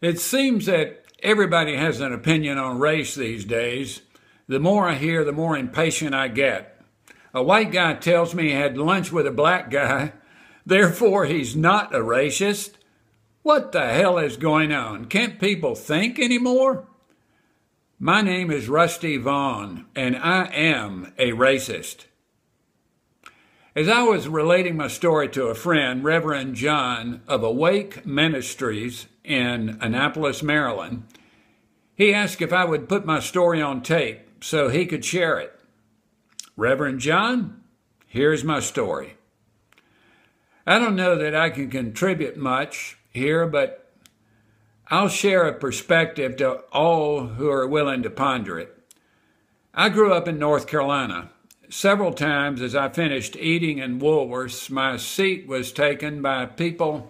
It seems that everybody has an opinion on race these days. The more I hear, the more impatient I get. A white guy tells me he had lunch with a black guy, therefore he's not a racist. What the hell is going on? Can't people think anymore? My name is Rusty Vaughn, and I am a racist. As I was relating my story to a friend, Reverend John of Awake Ministries in Annapolis, Maryland, he asked if I would put my story on tape so he could share it. Reverend John, here's my story. I don't know that I can contribute much here, but I'll share a perspective to all who are willing to ponder it. I grew up in North Carolina. Several times as I finished eating in Woolworths, my seat was taken by people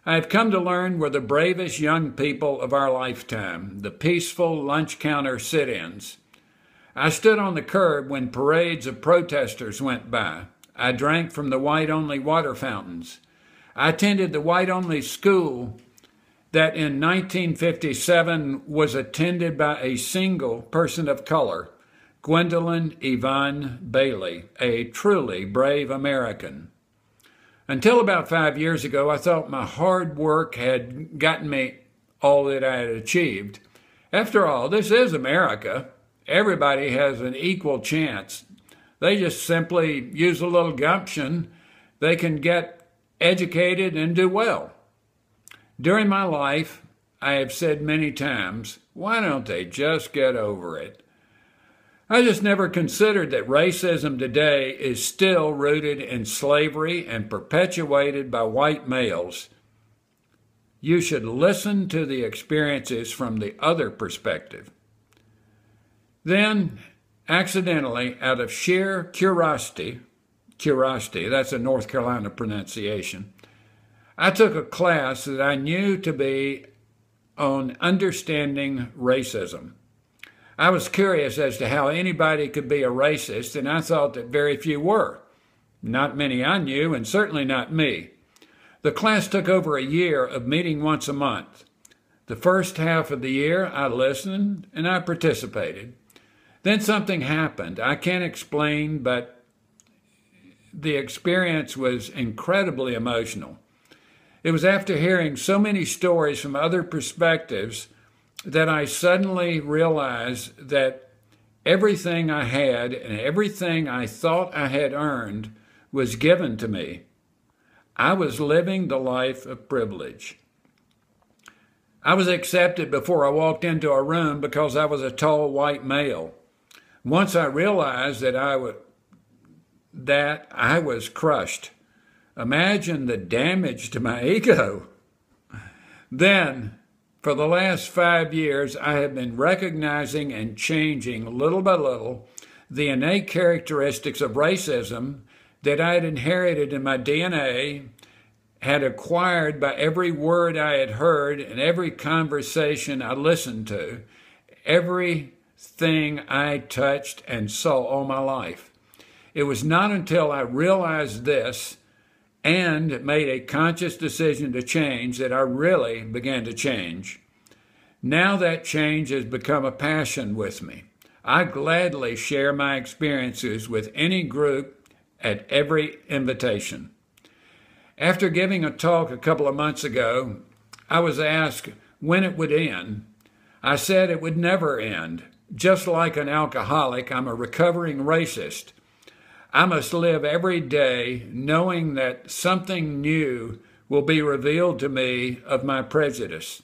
I've come to learn were the bravest young people of our lifetime, the peaceful lunch counter sit-ins. I stood on the curb when parades of protesters went by. I drank from the white-only water fountains. I attended the white-only school that in 1957 was attended by a single person of color, Gwendolyn Yvonne Bailey, a truly brave American. Until about 5 years ago, I thought my hard work had gotten me all that I had achieved. After all, this is America. Everybody has an equal chance. They just simply use a little gumption. They can get educated and do well. During my life, I have said many times, why don't they just get over it? I just never considered that racism today is still rooted in slavery and perpetuated by white males. You should listen to the experiences from the other perspective. Then, accidentally, out of sheer curiosity, that's a North Carolina pronunciation, I took a class that I knew to be on understanding racism. I was curious as to how anybody could be a racist, and I thought that very few were. Not many I knew, and certainly not me. The class took over a year of meeting once a month. The first half of the year, I listened and I participated. Then something happened. I can't explain, but the experience was incredibly emotional. It was after hearing so many stories from other perspectives that I suddenly realized that everything I had and everything I thought I had earned was given to me. I was living the life of privilege. I was accepted before I walked into a room because I was a tall white male. Once I realized that I was crushed. Imagine the damage to my ego. Then, for the last 5 years, I have been recognizing and changing little by little the innate characteristics of racism that I had inherited in my DNA, had acquired by every word I had heard and every conversation I listened to, everything I touched and saw all my life. It was not until I realized this and made a conscious decision to change that I really began to change. Now that change has become a passion with me. I gladly share my experiences with any group at every invitation. After giving a talk a couple of months ago, I was asked when it would end. I said it would never end. Just like an alcoholic, I'm a recovering racist. I must live every day knowing that something new will be revealed to me of my prejudice.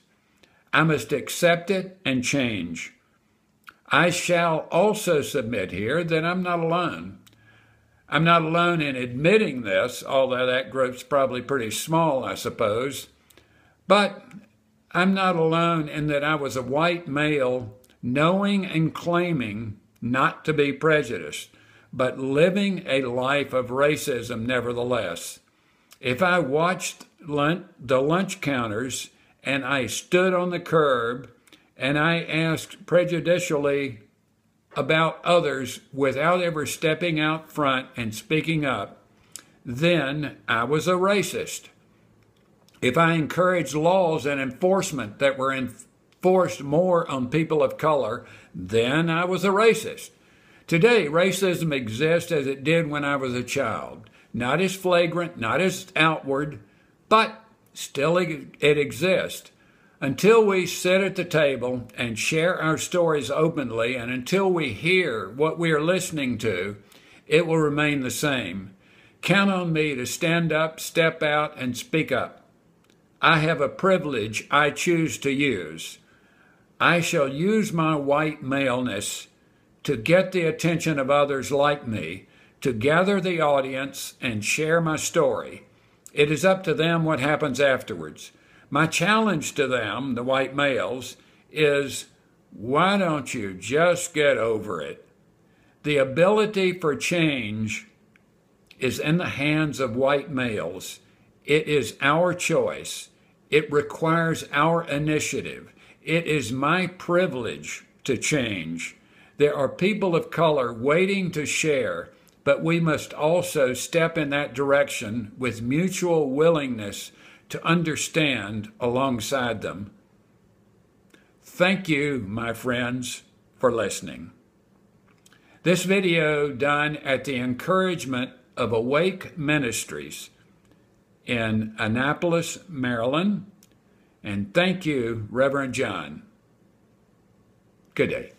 I must accept it and change. I shall also submit here that I'm not alone. I'm not alone in admitting this, although that group's probably pretty small, I suppose. But I'm not alone in that I was a white male knowing and claiming not to be prejudiced, but living a life of racism nevertheless. If I watched the lunch counters and I stood on the curb and I asked prejudicially about others without ever stepping out front and speaking up, then I was a racist. if I encouraged laws and enforcement that were enforced more on people of color, then I was a racist. Today, racism exists as it did when I was a child. Not as flagrant, not as outward, but still it exists. Until we sit at the table and share our stories openly, and until we hear what we are listening to, it will remain the same. Count on me to stand up, step out, and speak up. I have a privilege I choose to use. I shall use my white maleness to get the attention of others like me, to gather the audience and share my story. It is up to them what happens afterwards. My challenge to them, the white males, is why don't you just get over it? The ability for change is in the hands of white males. It is our choice. It requires our initiative. It is my privilege to change. There are people of color waiting to share, but we must also step in that direction with mutual willingness to understand alongside them. Thank you, my friends, for listening. This video done at the encouragement of Awake Ministries in Annapolis, Maryland. And thank you, Reverend John. Good day.